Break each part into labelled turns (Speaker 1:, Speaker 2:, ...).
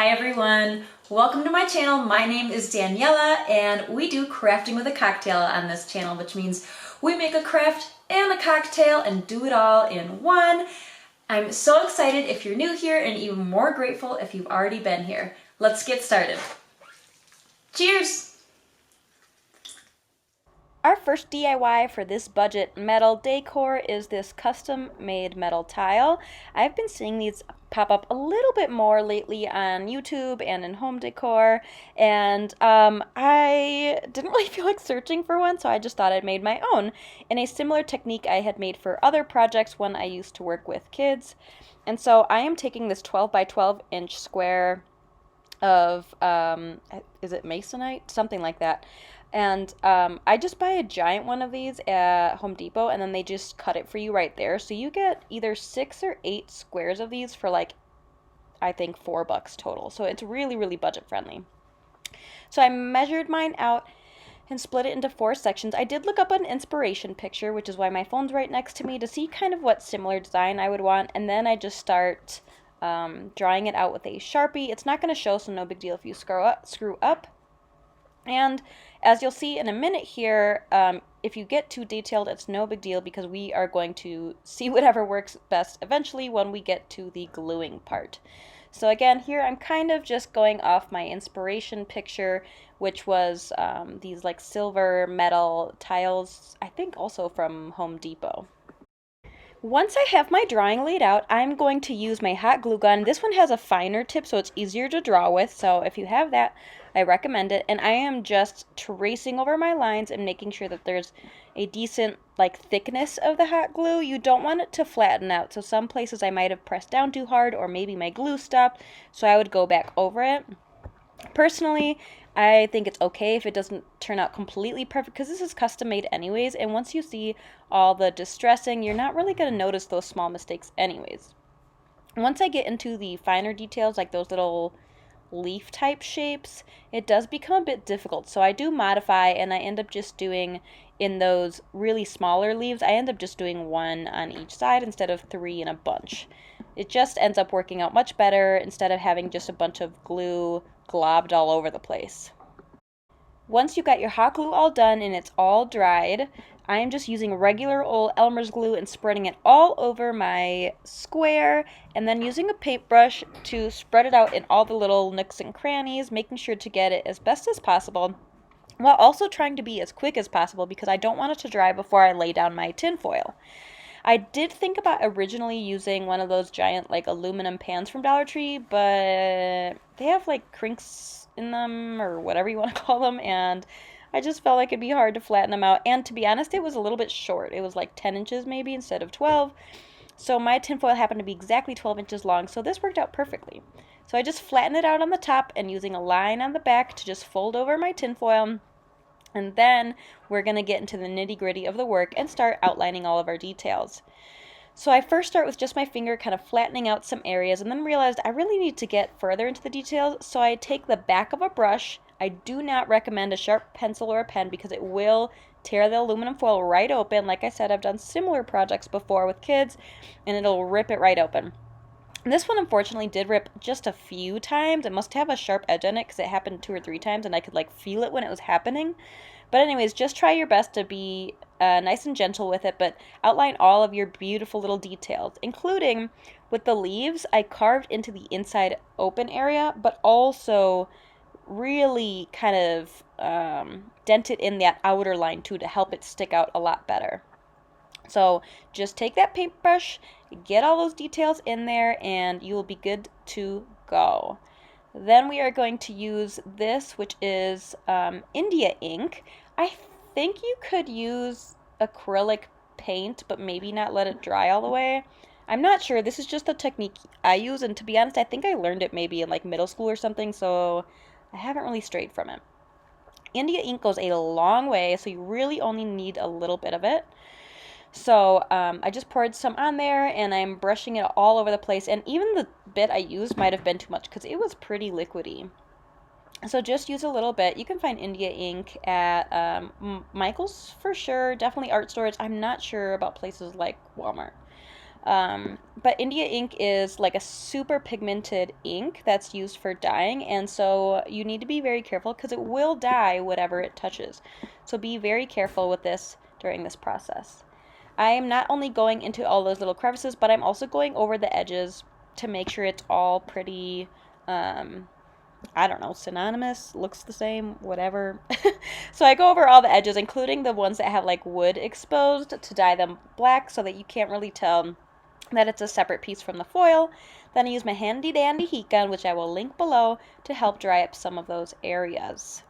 Speaker 1: Hi everyone, welcome to my channel. My name is Daniela and we do crafting with a cocktail on this channel, which means we make a craft and a cocktail and do it all in one. I'm so excited if you're new here and even more grateful if you've already been here. Let's get started. Cheers! Our first DIY for this budget metal decor is this custom-made metal tile. I've been seeing these pop up a little bit more lately on YouTube and in home decor, and I didn't really feel like searching for one, so I just thought I'd made my own in a similar technique I had made for other projects when I used to work with kids. And so I am taking this 12 by 12 inch square of, is it masonite? Something like that. And I just buy a giant one of these at Home Depot, and then they just cut it for you right there. So you get either 6 or 8 squares of these for like, I think $4 total. So it's really, really budget friendly. So I measured mine out and split it into 4 sections. I did look up an inspiration picture, which is why my phone's right next to me, to see kind of what similar design I would want. And then I just start drawing it out with a Sharpie. It's not going to show, so no big deal if you screw up. And as you'll see in a minute here, if you get too detailed, it's no big deal because we are going to see whatever works best eventually when we get to the gluing part. So again, here I'm kind of just going off my inspiration picture, which was these like silver metal tiles, I think also from Home Depot. Once I have my drawing laid out, I'm going to use my hot glue gun. This one has a finer tip, so it's easier to draw with, so if you have that, I recommend it. And I am just tracing over my lines and making sure that there's a decent like thickness of the hot glue. You don't want it to flatten out, so some places I might have pressed down too hard or maybe my glue stopped, so I would go back over it. Personally, I think it's okay if it doesn't turn out completely perfect because this is custom made anyways, and once you see all the distressing, you're not really going to notice those small mistakes anyways. Once I get into the finer details, like those little leaf type shapes, it does become a bit difficult, so I do modify, and I end up just doing, in those really smaller leaves, I end up just doing 1 on each side instead of 3 in a bunch. It just ends up working out much better instead of having just a bunch of glue globbed all over the place. Once you got your hot glue all done and it's all dried, I am just using regular old Elmer's glue and spreading it all over my square, and then using a paintbrush to spread it out in all the little nooks and crannies, making sure to get it as best as possible, while also trying to be as quick as possible because I don't want it to dry before I lay down my tin foil. I did think about originally using one of those giant like aluminum pans from Dollar Tree, but they have like crinks in them or whatever you want to call them, and I just felt like it'd be hard to flatten them out. And to be honest, it was a little bit short. It was like 10 inches maybe instead of 12. So my tinfoil happened to be exactly 12 inches long, so this worked out perfectly. So I just flattened it out on the top and using a line on the back to just fold over my tinfoil. And then we're going to get into the nitty-gritty of the work and start outlining all of our details. So I first start with just my finger kind of flattening out some areas, and then realized I really need to get further into the details, so I take the back of a brush. I do not recommend a sharp pencil or a pen because it will tear the aluminum foil right open. Like I said, I've done similar projects before with kids, and it'll rip it right open. This one unfortunately did rip just a few times. It must have a sharp edge on it because it happened 2 or 3 times and I could like feel it when it was happening. But anyways, just try your best to be nice and gentle with it, but outline all of your beautiful little details, including with the leaves. I carved into the inside open area, but also really kind of dented in that outer line too to help it stick out a lot better. So just take that paintbrush, get all those details in there, and you will be good to go. Then we are going to use this, which is India ink. I think you could use acrylic paint, but maybe not let it dry all the way. I'm not sure. This is just the technique I use, and to be honest, I think I learned it maybe in like middle school or something, so I haven't really strayed from it. India ink goes a long way, so you really only need a little bit of it. So I just poured some on there, and I'm brushing it all over the place, and even the bit I used might have been too much because it was pretty liquidy. So just use a little bit. You can find India ink at Michael's for sure, definitely art stores. I'm not sure about places like Walmart. But India ink is like a super pigmented ink that's used for dyeing, and so you need to be very careful because it will dye whatever it touches. So be very careful with this during this process. I am not only going into all those little crevices, but I'm also going over the edges to make sure it's all pretty, I don't know, synonymous, looks the same, whatever. So I go over all the edges, including the ones that have like wood exposed, to dye them black so that you can't really tell that it's a separate piece from the foil. Then I use my handy dandy heat gun, which I will link below, to help dry up some of those areas.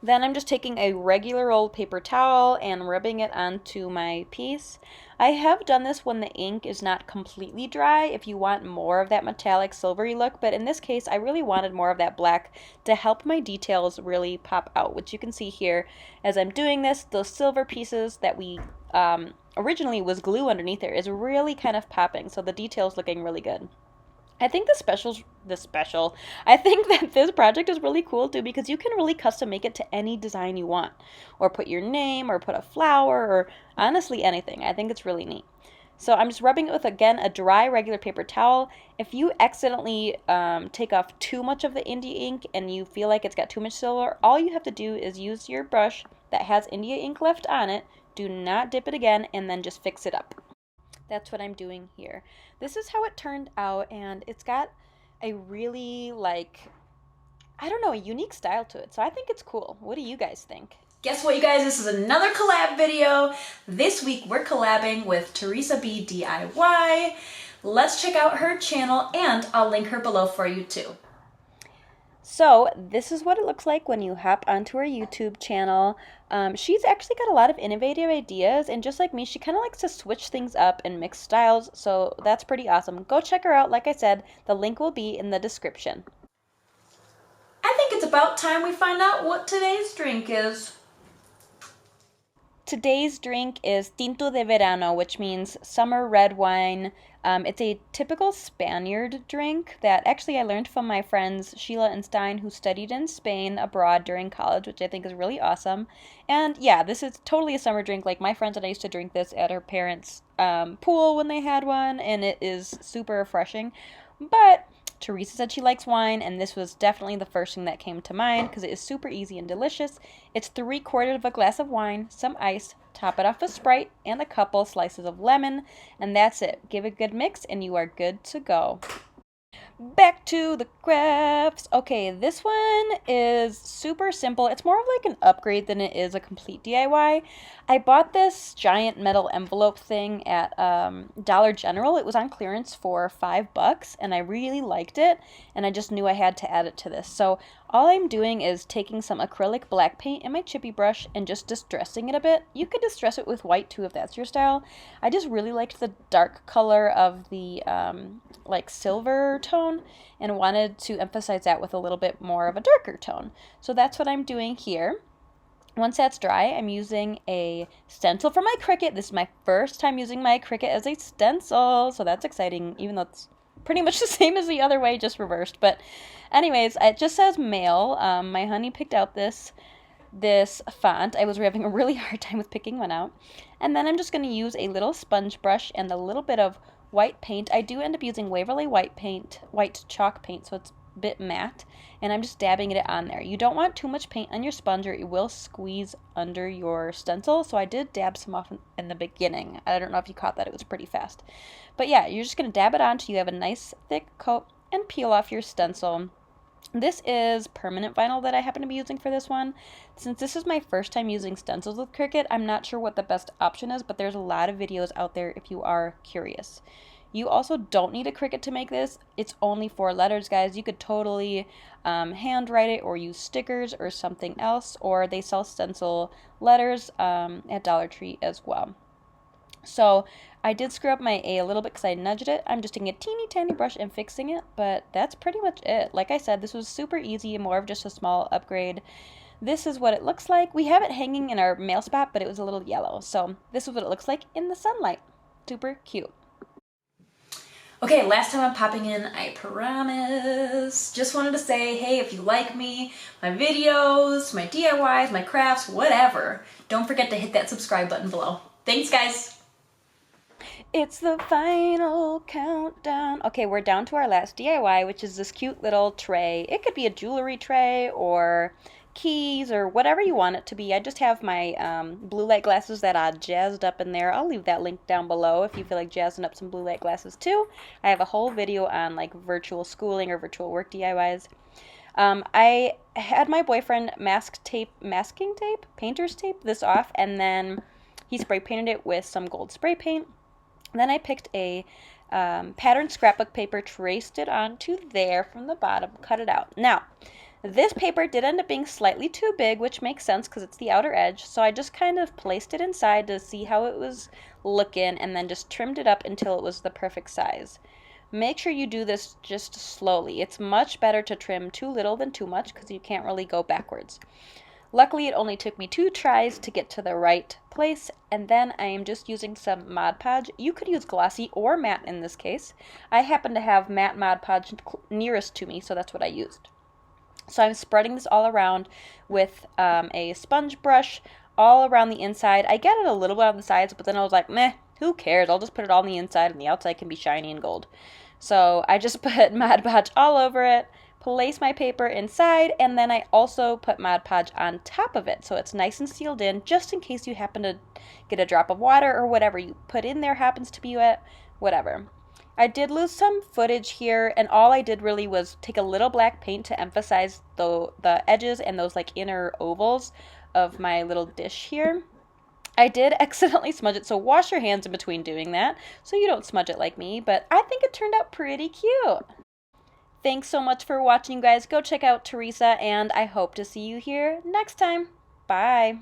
Speaker 1: Then I'm just taking a regular old paper towel and rubbing it onto my piece. I have done this when the ink is not completely dry if you want more of that metallic silvery look, but in this case I really wanted more of that black to help my details really pop out, which you can see here as I'm doing this. Those silver pieces that we originally was glue underneath there is really kind of popping, so the detail's looking really good. I think I think that this project is really cool too because you can really custom make it to any design you want, or put your name, or put a flower, or honestly anything. I think it's really neat. So I'm just rubbing it with, again, a dry regular paper towel. If you accidentally take off too much of the India ink and you feel like it's got too much silver, all you have to do is use your brush that has India ink left on it. Do not dip it again, and then just fix it up. That's what I'm doing here. This is how it turned out, and it's got a really, like, I don't know, a unique style to it. So I think it's cool. What do you guys think? Guess what, you guys? This is another collab video. This week we're collabing with Theresa B DIY. Let's check out her channel, and I'll link her below for you too. So this is what it looks like when you hop onto her YouTube channel. She's actually got a lot of innovative ideas, and just like me, she kind of likes to switch things up and mix styles, so that's pretty awesome. Go check her out. Like I said, the link will be in the description. I think it's about time we find out what today's drink is. Today's drink is Tinto de Verano, which means summer red wine. It's a typical Spaniard drink that actually I learned from my friends Sheila and Stein, who studied in Spain abroad during college, which I think is really awesome. And yeah, this is totally a summer drink. Like, my friends and I used to drink this at her parents' pool when they had one, and it is super refreshing. But Theresa said she likes wine, and this was definitely the first thing that came to mind because it is super easy and delicious. It's 3/4 of a glass of wine, some ice, top it off with Sprite, and a couple slices of lemon, and that's it. Give it a good mix, and you are good to go. Back to the crafts. Okay, this one is super simple. It's more of like an upgrade than it is a complete DIY. I bought this giant metal envelope thing at Dollar General. It was on clearance for $5, and I really liked it, and I just knew I had to add it to this. So all I'm doing is taking some acrylic black paint in my chippy brush and just distressing it a bit. You could distress it with white too if that's your style. I just really liked the dark color of the like silver tone, and wanted to emphasize that with a little bit more of a darker tone. So that's what I'm doing here. Once that's dry, I'm using a stencil for my Cricut. This is my first time using my Cricut as a stencil, so that's exciting, even though it's pretty much the same as the other way, just reversed. But anyways, it just says male. My honey picked out this font. I was having a really hard time with picking one out. And then I'm just going to use a little sponge brush and a little bit of white paint. I do end up using Waverly white chalk paint, so it's a bit matte, and I'm just dabbing it on there. You don't want too much paint on your sponge or it will squeeze under your stencil, so I did dab some off in the beginning. I don't know if you caught that, it was pretty fast. But yeah, you're just going to dab it on till you have a nice thick coat and peel off your stencil. This is permanent vinyl that I happen to be using for this one. Since this is my first time using stencils with Cricut, I'm not sure what the best option is, but there's a lot of videos out there if you are curious. You also don't need a Cricut to make this. It's only 4 letters, guys. You could totally handwrite it or use stickers or something else, or they sell stencil letters at Dollar Tree as well. So I did screw up my A a little bit because I nudged it. I'm just taking a teeny tiny brush and fixing it, but that's pretty much it. Like I said, this was super easy and more of just a small upgrade. This is what it looks like. We have it hanging in our mail spot, but it was a little yellow. So this is what it looks like in the sunlight. Super cute. Okay, last time I'm popping in, I promise. Just wanted to say, hey, if you like me, my videos, my DIYs, my crafts, whatever, don't forget to hit that subscribe button below. Thanks, guys. It's the final countdown. Okay, we're down to our last DIY, which is this cute little tray. It could be a jewelry tray or keys or whatever you want it to be. I just have my blue light glasses that I jazzed up in there. I'll leave that link down below if you feel like jazzing up some blue light glasses too. I have a whole video on like virtual schooling or virtual work DIYs. I had my boyfriend masking tape, painter's tape this off, and then he spray painted it with some gold spray paint. Then I picked a patterned scrapbook paper, traced it onto there from the bottom, cut it out. Now, this paper did end up being slightly too big, which makes sense because it's the outer edge, so I just kind of placed it inside to see how it was looking and then just trimmed it up until it was the perfect size. Make sure you do this just slowly. It's much better to trim too little than too much because you can't really go backwards. Luckily, it only took me 2 tries to get to the right place, and then I am just using some Mod Podge. You could use glossy or matte in this case. I happen to have matte Mod Podge nearest to me, so that's what I used. So I'm spreading this all around with a sponge brush all around the inside. I get it a little bit on the sides, but then I was like, meh, who cares? I'll just put it all on the inside, and the outside can be shiny and gold. So I just put Mod Podge all over it, place my paper inside, and then I also put Mod Podge on top of it so it's nice and sealed in, just in case you happen to get a drop of water or whatever you put in there happens to be wet, whatever. I did lose some footage here, and all I did really was take a little black paint to emphasize the edges and those like inner ovals of my little dish here. I did accidentally smudge it, so wash your hands in between doing that so you don't smudge it like me, but I think it turned out pretty cute. Thanks so much for watching, guys. Go check out Theresa, and I hope to see you here next time. Bye.